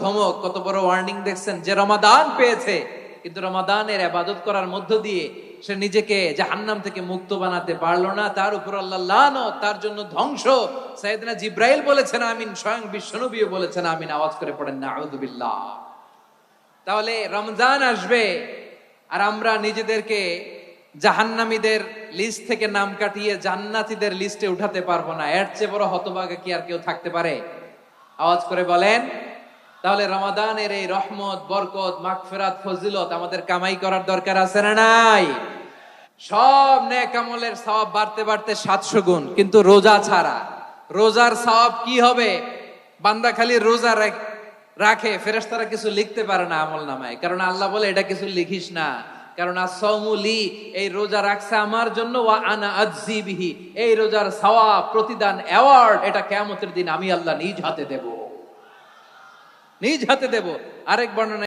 ধমক, কত বড় ওয়ার্নিং দেখছেন, যে রমাদান পেয়েছে কিন্তু রমাদানের ইবাদত করার মধ্য দিয়ে সে নিজেকে জাহান্নাম থেকে মুক্ত বানাতে পারলো না, তার উপর আল্লাহ লানত, তার জন্য ধ্বংস। সাইয়েদনা জিব্রাইল বলেছেন আমিন, স্বয়ং বিশ্বনবীও বলেছেন আমিন। আওয়াজ করে পড়েন নাউযু বিল্লাহ। তাহলে রমজান আসবে আর আমরা নিজেদেরকে জাহান্নামীদের লিস্ট থেকে নাম কাটিয়ে জান্নাতীদের লিস্টে উঠাতে পারবো না। এর চেয়ে বড় হতভাগা কি আর কেউ থাকতে পারে? আওয়াজ করে বলেন। তাহলে রমাদানের এই রহমত, বরকত, মাগফিরাত, ফজিলত আমাদের কামাই করার দরকার আছে না নাই? সব নেক আমলের সওয়াব বাড়তে বাড়তে 700 গুণ, কিন্তু রোজা ছাড়া, রোজার সওয়াব কি হবে? বান্দা খালি রোজা রাখে, ফেরেশতারা কিছু লিখতে পারে না আমল নামায়, কারণ আল্লাহ বলে এটা কিছু লিখিস না, কারণ as-সাওমু লি, এই রোজা রাখছে আমার জন্য, ওয়া আনা আজজি বিহি, এই রোজার সওয়াব, প্রতিদান, অ্যাওয়ার্ড এটা কিয়ামতের দিন আমি আল্লাহ নিজ হাতে দেব, নিজ হাতে দেব। আরেক বর্ণনা